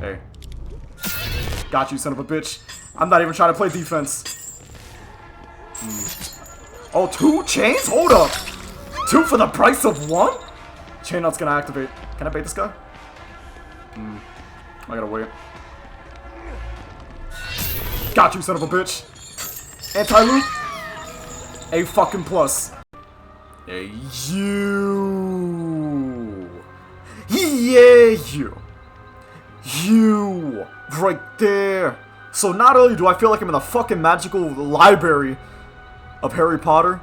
Hey. Got you, son of a bitch. I'm not even trying to play defense. Oh, 2 chains? Hold up. 2 for the price of 1? Chain knot's gonna activate. Can I bait this guy? I gotta wait. Got you, son of a bitch. Anti-loop. A fucking plus. Hey, you. Yeah, you. You. Right there. So not only do I feel like I'm in the fucking magical library of Harry Potter,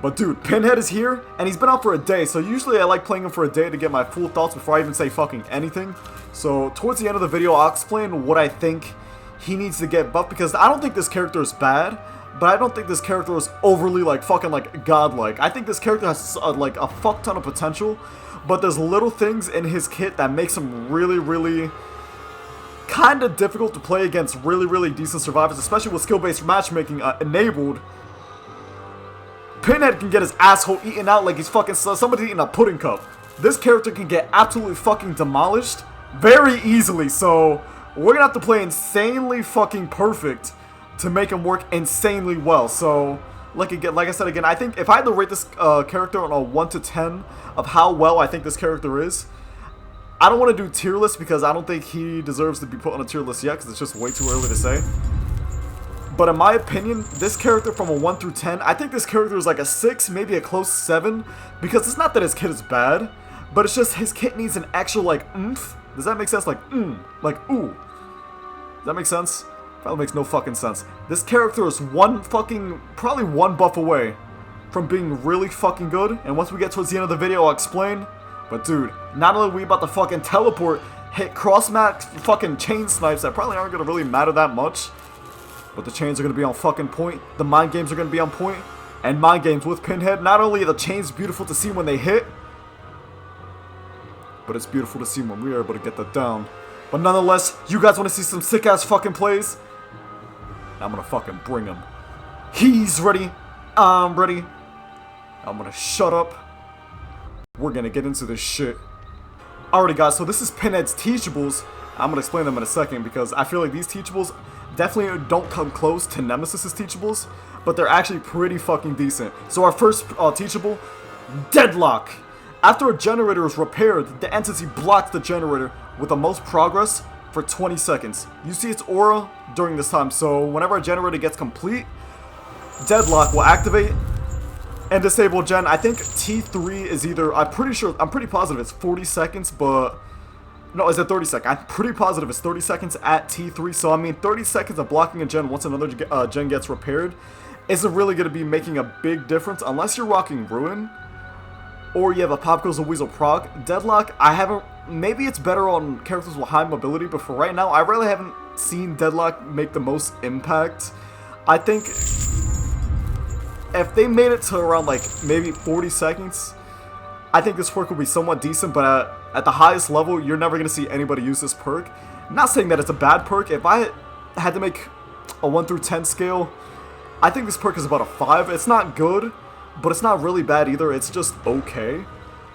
but dude, Pinhead is here, and he's been out for a day, so usually I like playing him for a day to get my full thoughts before I even say fucking anything. So towards the end of the video, I'll explain what I think he needs to get buffed, because I don't think this character is bad, but I don't think this character is overly like fucking like godlike. I think this character has like a fuck ton of potential, but there's little things in his kit that makes him really kind of difficult to play against really decent survivors, especially with skill-based matchmaking enabled. Pinhead can get his asshole eaten out like he's fucking somebody eating a pudding cup. This character can get absolutely fucking demolished very easily, so we're gonna have to play insanely fucking perfect to make him work insanely well. So, like I said again, I think if I had to rate this character on a 1 to 10 of how well I think this character is, I don't want to do tier list because I don't think he deserves to be put on a tier list yet because it's just way too early to say. But in my opinion, this character from a 1 through 10, I think this character is like a 6, maybe a close 7, because it's not that his kit is bad, but it's just his kit needs an extra like oomph. Does that make sense? Like like ooh. Does that make sense? Probably makes no fucking sense. This character is probably one buff away from being really fucking good, and once we get towards the end of the video, I'll explain. But dude, not only are we about to fucking teleport, hit cross-max fucking chain snipes that probably aren't gonna really matter that much, but the chains are gonna be on fucking point, the mind games are gonna be on point, and mind games with Pinhead, not only are the chains beautiful to see when they hit, but it's beautiful to see when we are able to get that down. But nonetheless, you guys wanna see some sick-ass fucking plays? I'm gonna fucking bring him. He's ready, I'm ready. I'm gonna shut up. We're gonna get into this shit. Alrighty guys, so this is Pinhead's Teachables. I'm gonna explain them in a second because I feel like these Teachables definitely don't come close to Nemesis's Teachables, but they're actually pretty fucking decent. So our first Teachable, Deadlock. After a generator is repaired, the entity blocks the generator with the most progress for 20 seconds. You see its aura during this time, so whenever a generator gets complete, Deadlock will activate and disable gen. I think T3 is either, I'm pretty positive it's 40 seconds, but no, is it 30 seconds? I'm pretty positive it's 30 seconds at T3, so I mean 30 seconds of blocking a gen once another gen gets repaired isn't really going to be making a big difference unless you're rocking Ruin or you have a Pop Goes the Weasel proc. Deadlock, maybe it's better on characters with high mobility, but for right now, I really haven't seen Deadlock make the most impact. I think if they made it to around like maybe 40 seconds, I think this perk will be somewhat decent, but at the highest level, you're never going to see anybody use this perk. I'm not saying that it's a bad perk. If I had to make a 1 through 10 scale, I think this perk is about a 5. It's not good, but it's not really bad either. It's just okay.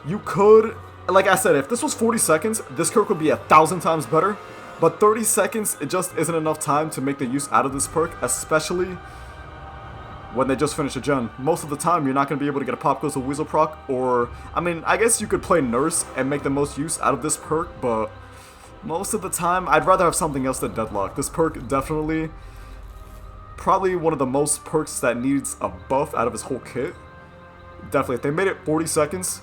You could, like I said, if this was 40 seconds, this perk would be 1,000 times better, but 30 seconds, it just isn't enough time to make the use out of this perk, especially when they just finish a gen. Most of the time, you're not going to be able to get a Pop Goes the Weasel proc, or, I mean, I guess you could play Nurse and make the most use out of this perk, but most of the time, I'd rather have something else than Deadlock. This perk definitely, probably one of the most perks that needs a buff out of his whole kit. Definitely, if they made it 40 seconds,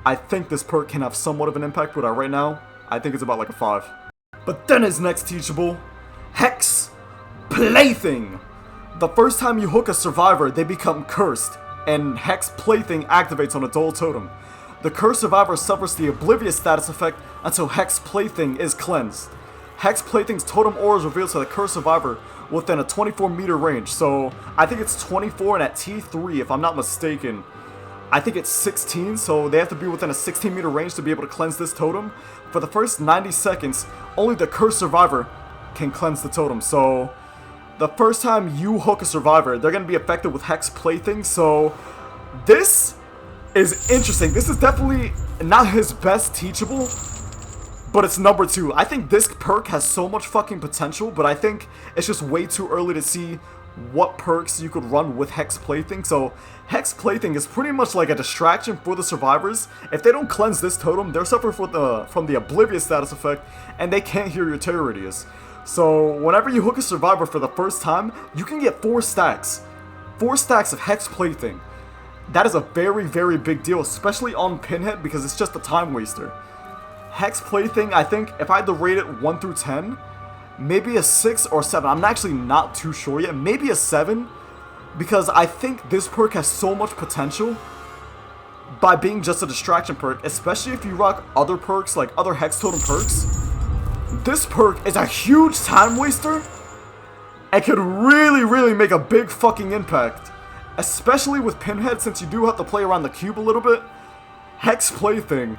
I think this perk can have somewhat of an impact, but right now, I think it's about like a 5. But then his next Teachable, Hex Plaything. The first time you hook a survivor, they become cursed, and Hex Plaything activates on a dual totem. The cursed survivor suffers the Oblivious status effect until Hex Plaything is cleansed. Hex Plaything's totem aura is revealed to the cursed survivor within a 24-meter range, so I think it's 24, and at T3, if I'm not mistaken, I think it's 16, so they have to be within a 16-meter range to be able to cleanse this totem. For the first 90 seconds, only the cursed survivor can cleanse the totem, so the first time you hook a survivor, they're going to be affected with Hex Plaything, so this is interesting. This is definitely not his best Teachable, but it's number 2. I think this perk has so much fucking potential, but I think it's just way too early to see what perks you could run with Hex Plaything. So Hex Plaything is pretty much like a distraction for the survivors. If they don't cleanse this totem, they're suffering from the Oblivious status effect, and they can't hear your terror radius. So whenever you hook a survivor for the first time, you can get 4 stacks. 4 stacks of Hex Plaything. That is a very, very big deal, especially on Pinhead, because it's just a time waster. Hex Plaything, I think, if I had to rate it 1 through 10, maybe a 6 or 7. I'm actually not too sure yet. Maybe a 7, because I think this perk has so much potential by being just a distraction perk, especially if you rock other perks, like other Hex Totem perks. This perk is a huge time waster and could really, really make a big fucking impact. Especially with Pinhead, since you do have to play around the cube a little bit. Hex Plaything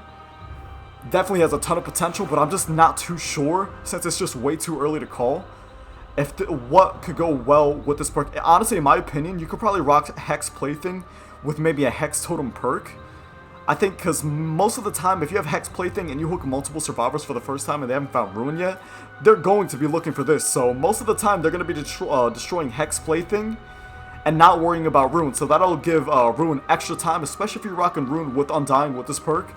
definitely has a ton of potential, but I'm just not too sure, since it's just way too early to call, if what could go well with this perk. Honestly, in my opinion, you could probably rock Hex Plaything with maybe a Hex Totem perk. I think because most of the time, if you have Hex Plaything and you hook multiple survivors for the first time and they haven't found Ruin yet, they're going to be looking for this. So most of the time, they're going to be destroying Hex Plaything and not worrying about Ruin. So that'll give Ruin extra time, especially if you're rocking Ruin with Undying with this perk.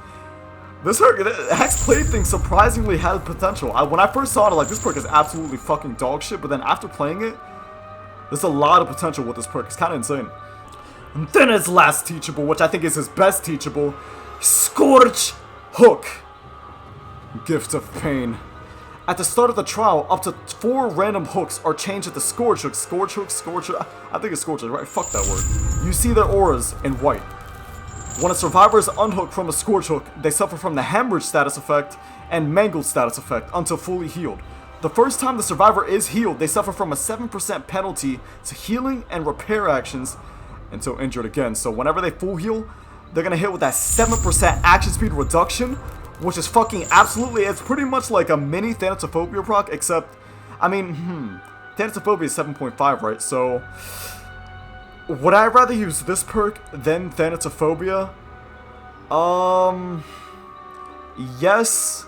This perk, Hex Plaything, surprisingly has potential. When I first saw it, like, this perk is absolutely fucking dog shit, but then after playing it, there's a lot of potential with this perk. It's kind of insane. And then his last Teachable, which I think is his best Teachable, Scourge Hook. Gift of Pain. At the start of the trial, up to 4 random hooks are changed into Scourge Hooks. Scourge Hooks, Scourge Hooks. I think it's Scourge Hooks, right? Fuck that word. You see their auras in white. When a survivor is unhooked from a Scourge Hook, they suffer from the Hemorrhage status effect and Mangled status effect until fully healed. The first time the survivor is healed, they suffer from a 7% penalty to healing and repair actions until injured again. So whenever they full heal, they're gonna hit with that 7% action speed reduction, which is fucking absolutely, it's pretty much like a mini Thanatophobia proc, except, I mean, Thanatophobia is 7.5, right? So would I rather use this perk than Thanatophobia? Yes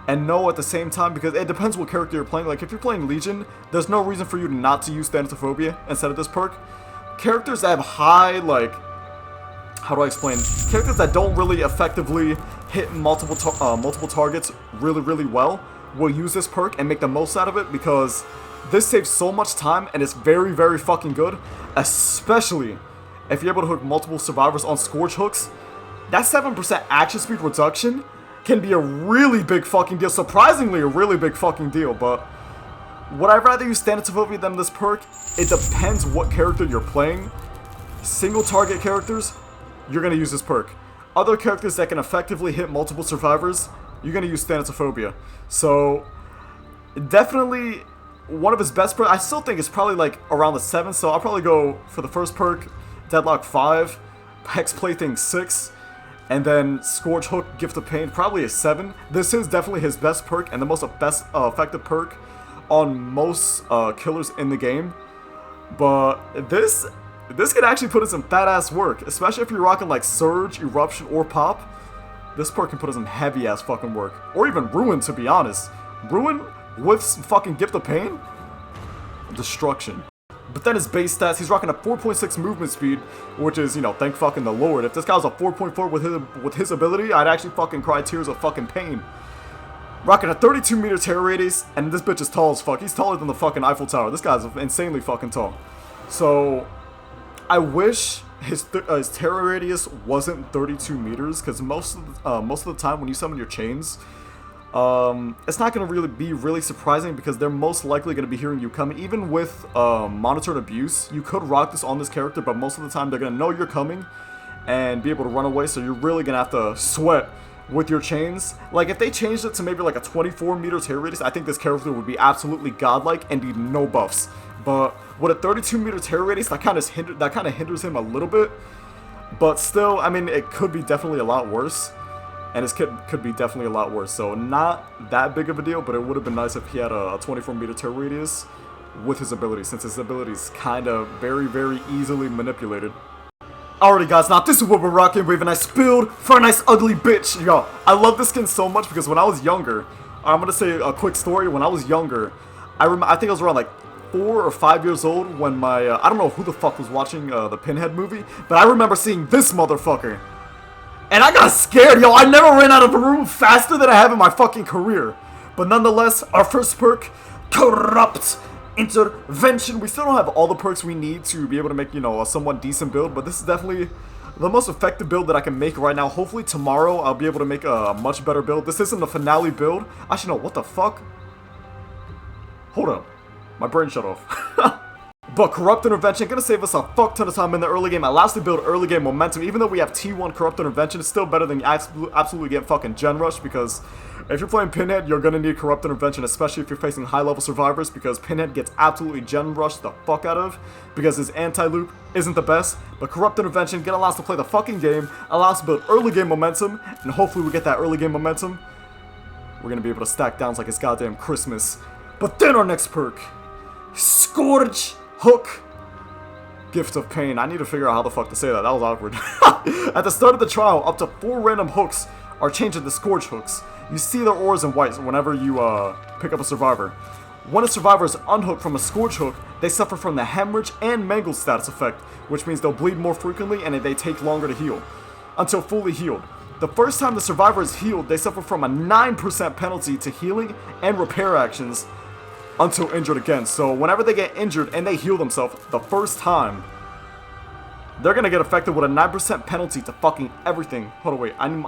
and no at the same time, because it depends what character you're playing. Like, if you're playing Legion, there's no reason for you not to use Thanatophobia instead of this perk. Characters that have high, like, how do I explain? Characters that don't really effectively hit multiple targets really, really well will use this perk and make the most out of it, because this saves so much time and it's very, very fucking good, especially if you're able to hook multiple survivors on Scourge Hooks. That 7% action speed reduction can be a really big fucking deal, surprisingly a really big fucking deal. But would I rather use Thanatophobia than this perk? It depends what character you're playing. Single target characters, you're going to use this perk. Other characters that can effectively hit multiple survivors, you're going to use Thanatophobia. So definitely one of his best perks. I still think it's probably like around the 7, so I'll probably go for the first perk, Deadlock 5, Hex Plaything 6, and then Scourge Hook, Gift of Pain, probably a 7. This is definitely his best perk and the most effective perk on most killers in the game. But this could actually put in some fat ass work, especially if you're rocking like Surge, Eruption, or Pop. This perk can put in some heavy ass fucking work, or even Ruin, to be honest. Ruin with fucking Gift of Pain, destruction. But then his base stats, he's rocking a 4.6 movement speed, which is, you know, thank fucking the Lord. If this guy was a 4.4 with his ability, I'd actually fucking cry tears of fucking pain. Rocking a 32 meter terror radius, and this bitch is tall as fuck. He's taller than the fucking Eiffel Tower. This guy's insanely fucking tall. So I wish his terror radius wasn't 32 meters, because most of the time when you summon your chains, it's not going to really be really surprising, because they're most likely going to be hearing you coming. Even with monitored abuse, you could rock this on this character, but most of the time they're going to know you're coming and be able to run away, so you're really going to have to sweat with your chains. Like, if they changed it to maybe like a 24 meter terror radius, I think this character would be absolutely godlike and need no buffs. But with a 32 meter terror radius, that kind of hinders him a little bit. But still, I mean, it could be definitely a lot worse. And his could be definitely a lot worse. So not that big of a deal, but it would have been nice if he had a 24 meter terror radius with his ability, since his ability is kind of very, very easily manipulated. Alrighty guys, now this is what we're rocking with a nice build for a nice ugly bitch. Yo, I love this skin so much, because when I was younger, I'm gonna say a quick story. When I was younger, I think I was around like 4 or 5 years old when my, I don't know who the fuck was watching the Pinhead movie, but I remember seeing this motherfucker. And I got scared, yo. I never ran out of a room faster than I have in my fucking career. But nonetheless, our first perk, Corrupt Intervention. We still don't have all the perks we need to be able to make, you know, a somewhat decent build, but this is definitely the most effective build that I can make right now. Hopefully tomorrow I'll be able to make a much better build. This isn't the finale build. Actually, no, what the fuck? Hold up. My brain shut off. But Corrupt Intervention, gonna save us a fuck ton of time in the early game. Allows us to build early game momentum. Even though we have T1 Corrupt Intervention, it's still better than absolutely get fucking Gen Rush, because if you're playing Pinhead, you're gonna need Corrupt Intervention, especially if you're facing high level survivors, because Pinhead gets absolutely Gen Rushed the fuck out of, because his anti-loop isn't the best. But Corrupt Intervention gonna allow us to play the fucking game, allow us to build early game momentum, and hopefully we get that early game momentum. We're gonna be able to stack downs like it's goddamn Christmas. But then our next perk, Scourge Hook. Gift of Pain. I need to figure out how the fuck to say that. That was awkward. At the start of the trial, up to 4 random hooks are changed into Scourge hooks. You see their auras in white whenever you pick up a survivor. When a survivor is unhooked from a Scourge hook, they suffer from the Hemorrhage and Mangled status effect, which means they'll bleed more frequently and they take longer to heal, until fully healed. The first time the survivor is healed, they suffer from a 9% penalty to healing and repair actions, until injured again. So whenever they get injured and they heal themselves the first time, they're gonna get affected with a 9% penalty to fucking everything. Hold on, wait, I need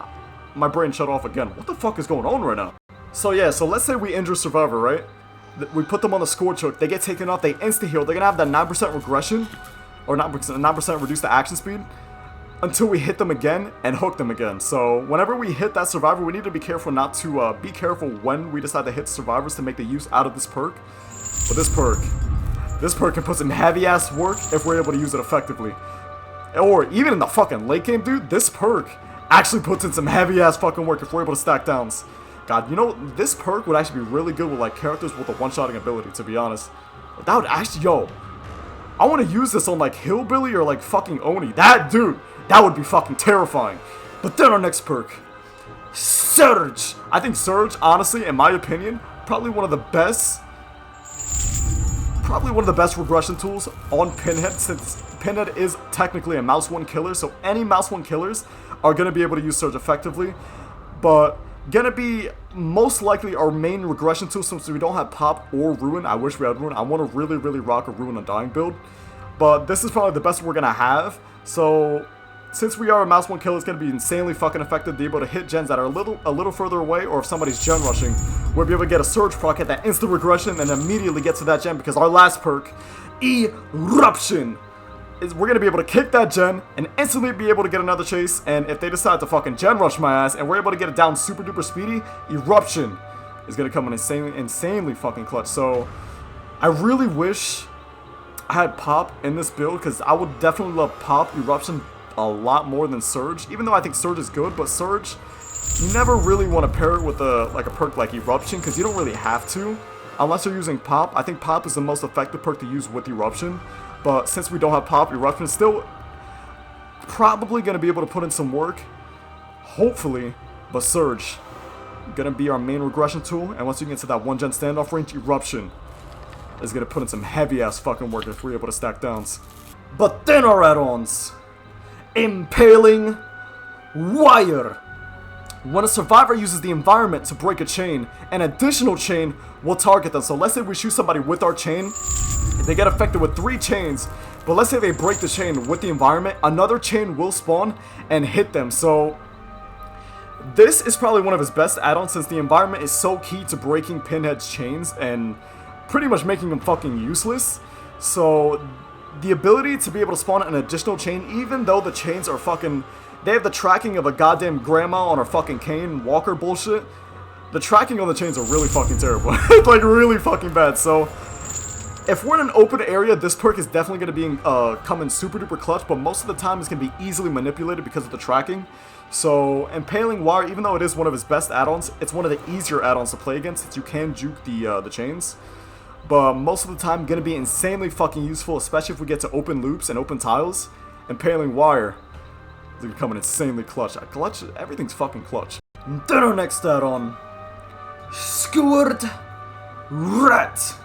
my brain shut off again. What the fuck is going on right now? So yeah, so let's say we injure survivor, right? We put them on the Scourge hook, they get taken off, they insta heal, they're gonna have that 9% regression, or 9% reduce the action speed, until we hit them again and hook them again. So whenever we hit that survivor, we need to be careful not to be careful when we decide to hit survivors to make the use out of this perk. But this perk can put some heavy ass work if we're able to use it effectively. Or even in the fucking late game, dude, this perk actually puts in some heavy ass fucking work if we're able to stack downs. God, you know, this perk would actually be really good with like characters with a one-shotting ability, to be honest. That would actually, yo, I want to use this on like Hillbilly or like fucking Oni. That dude, that would be fucking terrifying. But then our next perk, Surge. I think Surge, honestly, in my opinion, probably one of the best regression tools on Pinhead, since Pinhead is technically a mouse one killer, so any mouse one killers are going to be able to use Surge effectively. But gonna be most likely our main regression tool, since we don't have Pop or Ruin. I wish we had Ruin. I want to really, really rock a Ruin Undying build, but this is probably the best we're gonna have. So since we are a mouse one killer, it's gonna be insanely fucking effective to be able to hit gens that are a little further away, or if somebody's gen rushing, we'll be able to get a Surge proc at that instant regression and immediately get to that gen, because our last perk, Eruption, is we're gonna be able to kick that gen and instantly be able to get another chase. And if they decide to fucking gen rush my ass and we're able to get it down super duper speedy, Eruption is gonna come in insanely fucking clutch. So I really wish I had Pop in this build, because I would definitely love Pop Eruption a lot more than Surge. Even though I think Surge is good, but Surge, you never really want to pair it with a perk like Eruption, because you don't really have to unless you're using Pop. I think Pop is the most effective perk to use with Eruption. But since we don't have Pop, Eruption is still probably going to be able to put in some work, hopefully. But Surge, going to be our main regression tool, and once you get to that 1-gen standoff range, Eruption is going to put in some heavy-ass fucking work if we're able to stack downs. But then our add-ons, Impaling Wire. When a survivor uses the environment to break a chain, an additional chain will target them. So let's say we shoot somebody with our chain, they get affected with 3 chains, but let's say they break the chain with the environment, another chain will spawn and hit them. So this is probably one of his best add-ons, since the environment is so key to breaking Pinhead's chains and pretty much making him fucking useless. So the ability to be able to spawn an additional chain, even though the chains are fucking, they have the tracking of a goddamn grandma on her fucking cane walker bullshit. The tracking on the chains are really fucking terrible. It's like really fucking bad. So if we're in an open area, this perk is definitely going to be come in super duper clutch, but most of the time it's going to be easily manipulated because of the tracking. So Impaling Wire, even though it is one of his best add-ons, it's one of the easier add-ons to play against, since you can juke the chains. But most of the time, going to be insanely fucking useful, especially if we get to open loops and open tiles. Impaling Wire is going to come in insanely clutch. Everything's fucking clutch. And then our next add-on, Scourge. Rat.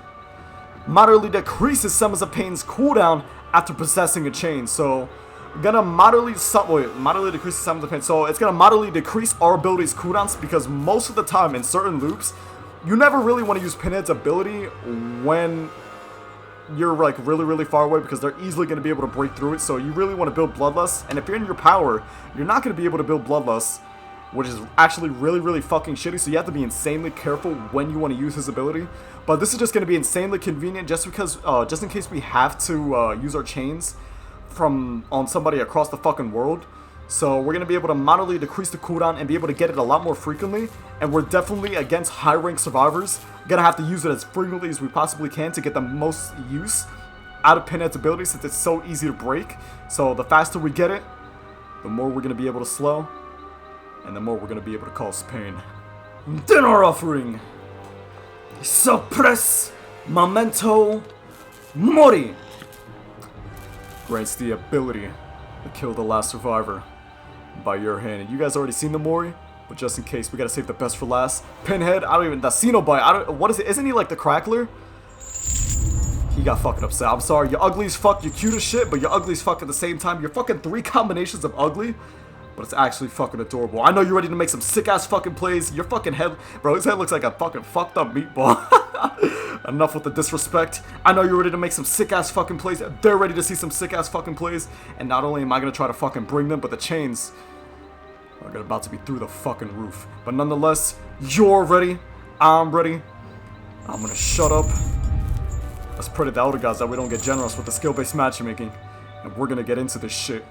Moderately decreases Summons of Pain's cooldown after possessing a chain. So, gonna moderately decrease Summons of Pain. So, it's gonna moderately decrease our ability's cooldowns because most of the time in certain loops, you never really want to use Pinhead's ability when you're like really far away because they're easily going to be able to break through it. So you really want to build Bloodlust, and if you're in your power, you're not going to be able to build Bloodlust, which is actually really fucking shitty. So you have to be insanely careful when you want to use his ability. But this is just going to be insanely convenient just because, just in case we have to use our chains on somebody across the fucking world. So we're going to be able to moderately decrease the cooldown and be able to get it a lot more frequently. And we're definitely, against high rank survivors, going to have to use it as frequently as we possibly can to get the most use out of Pinhead's ability since it's so easy to break. So the faster we get it, the more we're going to be able to slow. And the more we're going to be able to cause pain. Dinner offering. Suppress Memento Mori. Grants the ability to kill the last survivor by your hand. And you guys already seen the MORI, but just in case, we gotta save the best for last. Pinhead, the Cenobite, what is it? Isn't he like the Crackler? He got fucking upset. I'm sorry, you're ugly as fuck, you're cute as shit, but you're ugly as fuck at the same time. You're fucking 3 combinations of ugly, but it's actually fucking adorable. I know you're ready to make some sick ass fucking plays. Your fucking head, bro, his head looks like a fucking fucked up meatball. Enough with the disrespect. I know you're ready to make some sick ass fucking plays. They're ready to see some sick ass fucking plays. And not only am I gonna try to fucking bring them, but the chains are about to be through the fucking roof. But nonetheless, you're ready. I'm ready. I'm gonna shut up. Let's pray to the Elder Gods that we don't get generous with the skill-based matchmaking. And we're gonna get into this shit.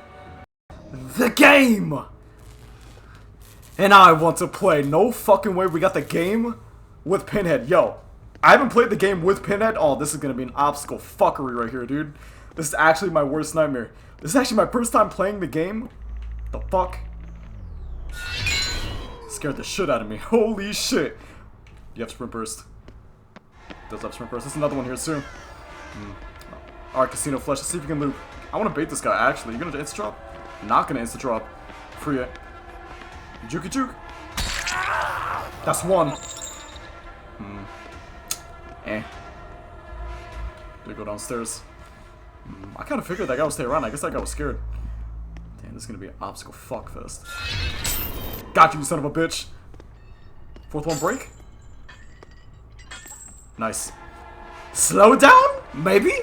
The game! And I want to play. No fucking way we got the game with Pinhead. Yo, I haven't played the game with Pinhead. Oh, this is gonna be an obstacle fuckery right here, dude. This is actually my worst nightmare. This is actually my first time playing the game. The fuck? Scared the shit out of me. Holy shit. You have Sprint Burst. Does have Sprint Burst. There's another one here soon. Alright, Casino Flesh. Let's see if you can loop. I want to bait this guy, actually. You gonna insta drop? Not gonna insta drop. Free it. Jukey juke. That's one. Did go downstairs. I kind of figured that guy would stay around. I guess that guy was scared. Damn, this is gonna be an obstacle fuckfest. Got you, son of a bitch. 4th one break. Nice. Slow down? Maybe?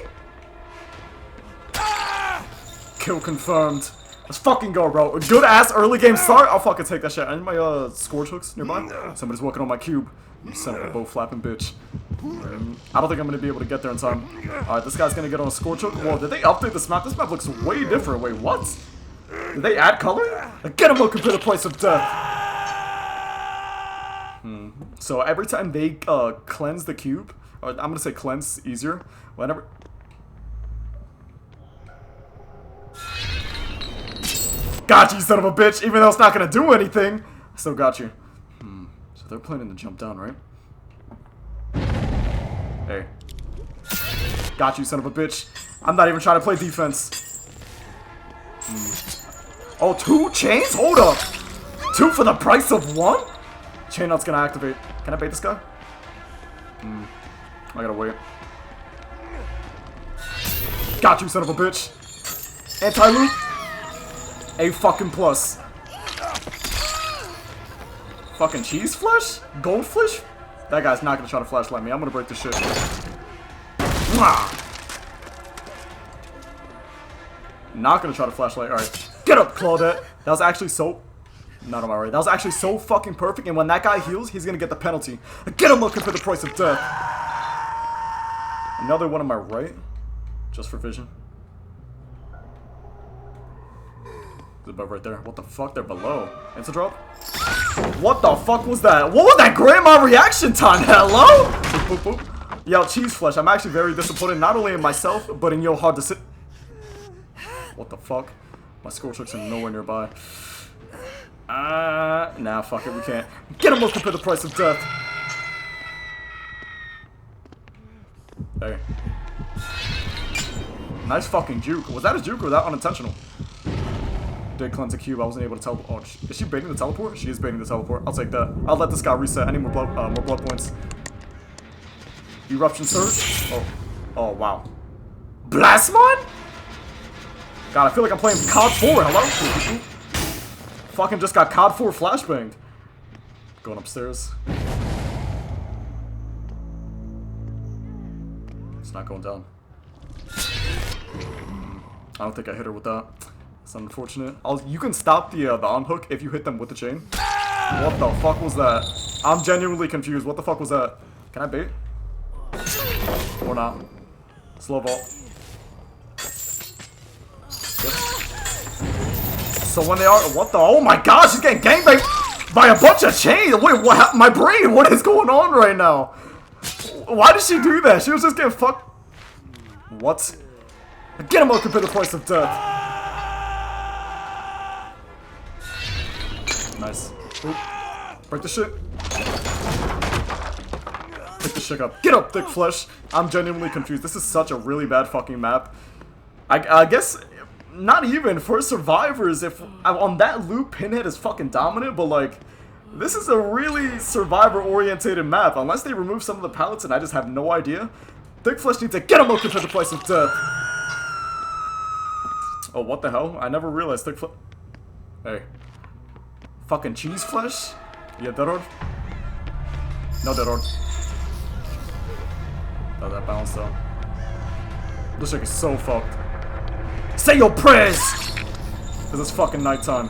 Kill confirmed. Let's fucking go, bro. Good ass early game start. I'll fucking take that shit. I need my Scourge hooks nearby. Somebody's working on my cube. You son of a bow flapping bitch. I don't think I'm gonna be able to get there in time. Alright, this guy's gonna get on a Scourge hook. Whoa, did they update this map? This map looks way different. Wait, what? Did they add color? Get him looking for the price of death. So every time they cleanse the cube, or I'm gonna say cleanse easier. Whenever. Got you, son of a bitch. Even though it's not gonna do anything, I still got you. So they're planning to jump down, right? Hey. Got you, son of a bitch. I'm not even trying to play defense. Oh, 2 chains? Hold up. 2 for the price of 1? Chain out's gonna activate. Can I bait this guy? I gotta wait. Got you, son of a bitch. Anti-loop. A fucking plus. Fucking cheese flesh? Gold flesh? That guy's not gonna try to flashlight me. I'm gonna break this shit. Not gonna try to flashlight. Alright. Get up, Claudette. That was actually so... Not on my right. That was actually so fucking perfect. And when that guy heals, he's gonna get the penalty. Get him looking for the price of death. Another one on my right. Just for vision. Is above right there. What the fuck? They're below. Insta drop? What the fuck was that? What was that grandma reaction time? Hello? Boop, boop, boop. Yo, cheese flesh. I'm actually very disappointed, not only in myself, but in your hard to sit. What the fuck? My Scourge hooks are nowhere nearby. Nah, fuck it, we can't. Get him looking for the price of death. Hey. Nice fucking juke. Was that a juke or was that unintentional? Did cleanse a cube. I wasn't able to tell. Oh, is she baiting the teleport? She is baiting the teleport. I'll take that. I'll let this guy reset. I need more blood points. Eruption surge. Oh, oh wow. Blastmon? God, I feel like I'm playing COD 4. Hello? Fucking just got COD 4 flashbanged. Going upstairs. It's not going down. I don't think I hit her with that. It's unfortunate. You can stop the unhook if you hit them with the chain. What the fuck was that? I'm genuinely confused. What the fuck was that? Can I bait? Or not? Slow vault. Yep. So when they are, what the? Oh my gosh, she's getting gangbanged by a bunch of chains. Wait, what? My brain, what is going on right now? Why did she do that? She was just getting fucked. What? Get him up to pay the price of death. Nice. Oop. Break the shit. Pick the shit up. Get up, thick flesh. I'm genuinely confused. This is such a really bad fucking map. I guess not even for survivors. If on that loop, Pinhead is fucking dominant, but like, this is a really survivor-orientated map. Unless they remove some of the pallets, and I just have no idea. Thick flesh needs to get him up to the price of death. Oh, what the hell? I never realized thick flesh. Hey. Fucking cheese flesh? Yeah, Deadlock? No, Deadlock. Oh, that bounced though. This chick is so fucked. Say your prayers! Because it's fucking nighttime.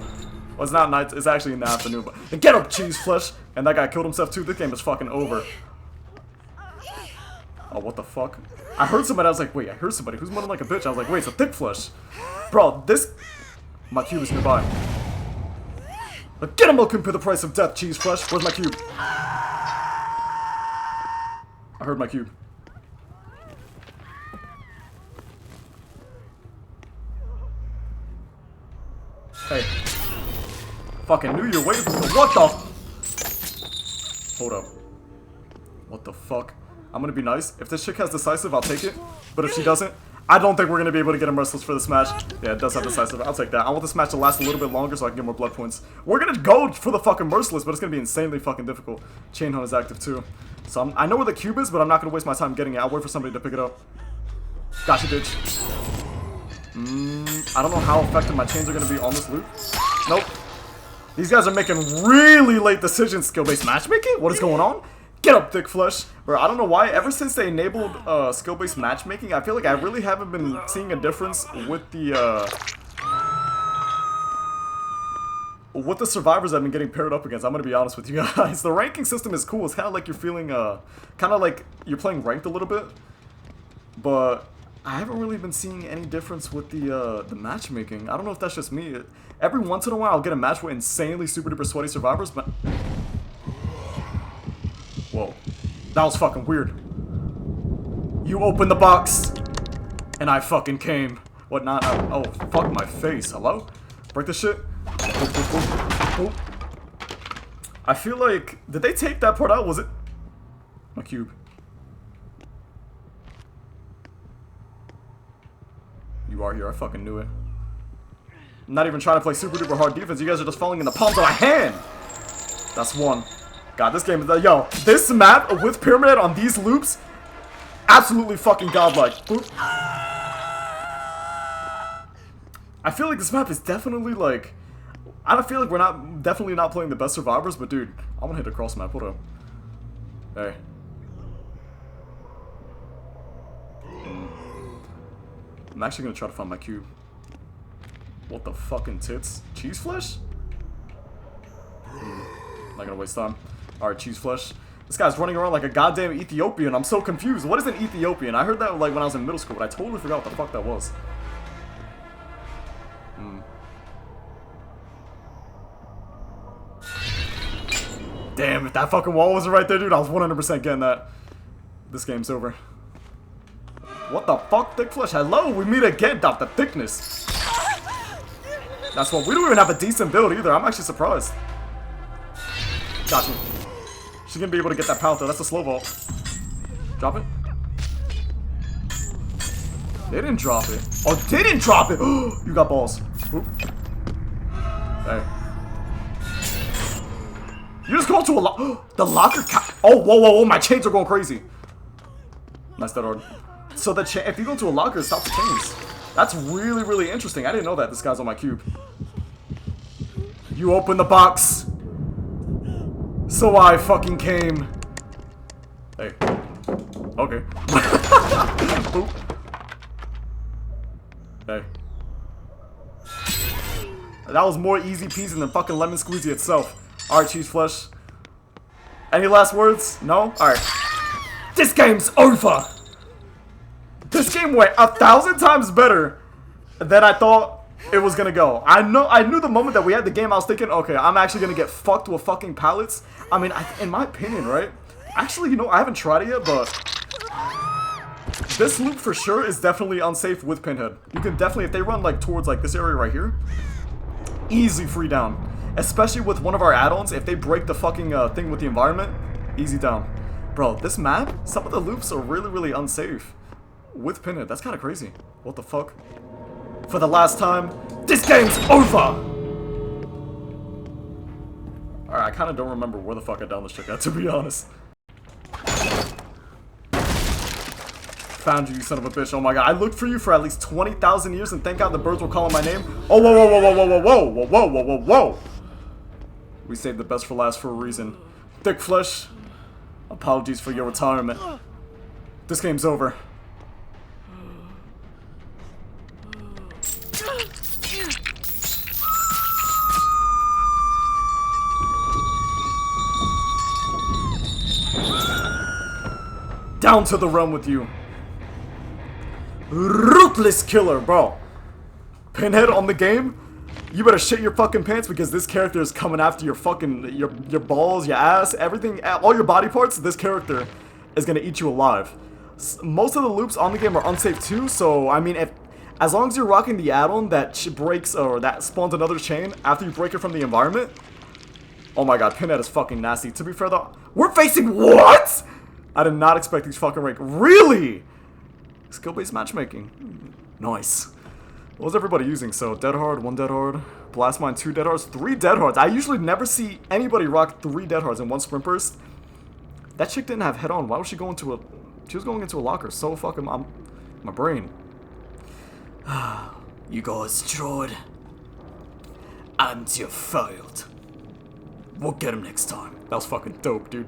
Well, it's not night, it's actually in the afternoon, but then get up, cheese flesh! And that guy killed himself too. This game is fucking over. Oh, what the fuck? I heard somebody, I was like, wait, I heard somebody who's moaning like a bitch. I was like, wait, it's a thick flesh. Bro, this... My cube is nearby. But get him looking for the price of death, cheese flesh. Where's my cube? I heard my cube. Hey. Fucking New Year, wait a minute. What the? Hold up. What the fuck? I'm gonna be nice. If this chick has decisive, I'll take it. But if she doesn't, I don't think we're gonna be able to get a merciless for this match. Yeah, it does have decisive. I'll take that. I want this match to last a little bit longer so I can get more blood points. We're gonna go for the fucking merciless, but it's gonna be insanely fucking difficult. Chain hunt is active too. So I know where the cube is, but I'm not gonna waste my time getting it. I'll wait for somebody to pick it up. Gotcha, bitch. I don't know how effective my chains are gonna be on this loop. Nope. These guys are making really late decisions. Skill-based matchmaking? What is going on? Get up, thick flesh. Bro, I don't know why. Ever since they enabled skill-based matchmaking, I feel like I really haven't been seeing a difference with the survivors I've been getting paired up against. I'm gonna be honest with you guys. The ranking system is cool. It's kind of like you're feeling kind of like you're playing ranked a little bit, but I haven't really been seeing any difference with the matchmaking. I don't know if that's just me. Every once in a while, I'll get a match with insanely super duper sweaty survivors, but whoa, that was fucking weird. You opened the box, and I fucking came. What not? Oh, fuck my face. Hello? Break this shit. I feel like, did they take that part out? Was it my cube? You are here. I fucking knew it. I'm not even trying to play super duper hard defense. You guys are just falling in the palms of my hand. That's one. God, this game is yo. This map with Pyramid on these loops, absolutely fucking godlike. Boop. I feel like this map is definitely like, I don't feel like we're definitely not playing the best survivors, but dude, I'm gonna hit a cross map. Hold up. Hey. I'm actually gonna try to find my cube. What the fucking tits? Cheese flesh? Not gonna waste time. Alright, cheese flesh. This guy's running around like a goddamn Ethiopian. I'm so confused. What is an Ethiopian? I heard that like when I was in middle school, but I totally forgot what the fuck that was. Damn, if that fucking wall wasn't right there, dude, I was 100% getting that. This game's over. What the fuck, thick flesh? Hello, we meet again, Dr. The thickness. That's what, we don't even have a decent build either. I'm actually surprised. Gotcha. She's gonna be able to get that pound though. That's a slow vault. Drop it. They didn't drop it. Oh, they didn't drop it. You got balls. Oop. Hey. You just go to a the locker oh, whoa, whoa, whoa, my chains are going crazy. Nice that hard. So the if you go to a locker, it stops the chains. That's really, really interesting. I didn't know that. This guy's on my cube. You open the box. So I fucking came. Hey. Okay. Boop. Hey. That was more easy peasy than fucking lemon squeezy itself. Alright, cheese flesh. Any last words? No? Alright. This game's over! This game went 1,000 times better than I thought it was gonna go. I knew the moment that we had the game, I was thinking, okay, I'm actually gonna get fucked with fucking pallets. I mean, in my opinion, right? Actually, you know, I haven't tried it yet, but this loop for sure is definitely unsafe with Pinhead. You can definitely, if they run like towards like this area right here, easy free down. Especially with one of our add-ons, if they break the fucking thing with the environment, easy down. Bro, this map, some of the loops are really, really unsafe with Pinhead. That's kind of crazy. What the fuck? For the last time, this game's over! Alright, I kind of don't remember where the fuck I down this chick at, to be honest. Found you, you son of a bitch. Oh my god, I looked for you for at least 20,000 years, and thank god the birds were calling my name. Oh, whoa, whoa, whoa, whoa, whoa, whoa, whoa, whoa, whoa, whoa, whoa, whoa! We saved the best for last for a reason. Thick flesh, apologies for your retirement. This game's over. Down to the realm with you. Ruthless killer, bro. Pinhead on the game? You better shit your fucking pants because this character is coming after your fucking, your balls, your ass, everything, all your body parts. This character is gonna eat you alive. Most of the loops on the game are unsafe too, so I mean, as long as you're rocking the add-on that breaks or that spawns another chain after you break it from the environment. Oh my god, Pinhead is fucking nasty. To be fair though, we're facing what? I did not expect these fucking rank. Really? Skill-based matchmaking. Nice. What was everybody using? So, Dead Hard, 1 Dead Hard, Blast Mine, 2 Dead Hards, 3 Dead Hards. I usually never see anybody rock 3 Dead Hards in 1 sprint burst. That chick didn't have head on. Why was she going to a... She was going into a locker. So fucking... my brain. You guys tried. And you failed. We'll get him next time. That was fucking dope, dude.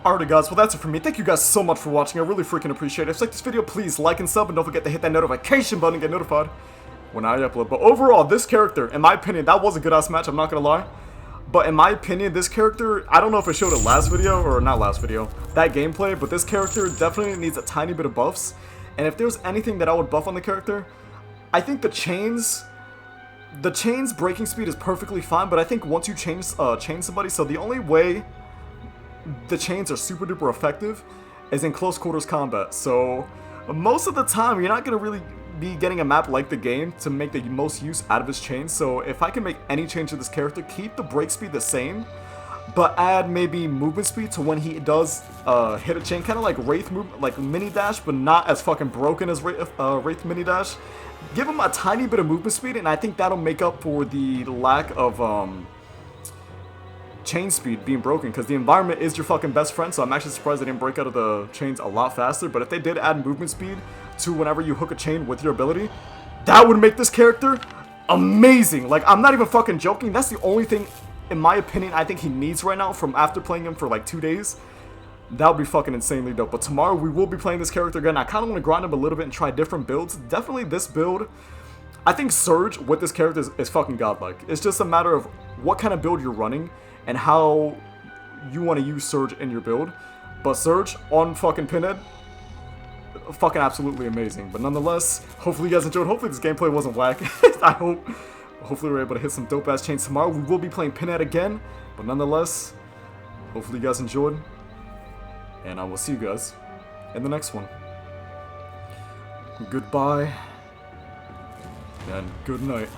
Alright guys, well that's it for me. Thank you guys so much for watching. I really freaking appreciate it. If you like this video, please like and sub, and don't forget to hit that notification button and get notified when I upload. But overall, this character, in my opinion, that was a good ass match, I'm not gonna lie. But in my opinion, this character, I don't know if I showed it last video, or not last video, that gameplay, but this character definitely needs a tiny bit of buffs. And if there's anything that I would buff on the character, I think the chains breaking speed is perfectly fine, but I think once you chain somebody, so the only way the chains are super duper effective is in close quarters combat. So most of the time you're not going to really be getting a map like the game to make the most use out of his chains. So if I can make any change to this character, keep the break speed the same, but add maybe movement speed to when he does hit a chain, kind of like Wraith move, like mini dash, but not as fucking broken as Wraith mini dash. Give him a tiny bit of movement speed, and I think that'll make up for the lack of chain speed being broken, because the environment is your fucking best friend. So I'm actually surprised they didn't break out of the chains a lot faster. But if they did add movement speed to whenever you hook a chain with your ability, that would make this character amazing. Like, I'm not even fucking joking. That's the only thing, in my opinion, I think he needs right now from after playing him for like 2 days. That would be fucking insanely dope. But tomorrow we will be playing this character again. I kind of want to grind him a little bit and try different builds. Definitely this build, I think Scourge with this character is fucking godlike. It's just a matter of what kind of build you're running and how you want to use Scourge in your build. But Scourge on fucking Pinhead, fucking absolutely amazing. But nonetheless, hopefully you guys enjoyed. Hopefully this gameplay wasn't whack. I hope. Hopefully we're able to hit some dope ass chains tomorrow. We will be playing Pinhead again. But nonetheless, hopefully you guys enjoyed. And I will see you guys in the next one. Goodbye. And good night.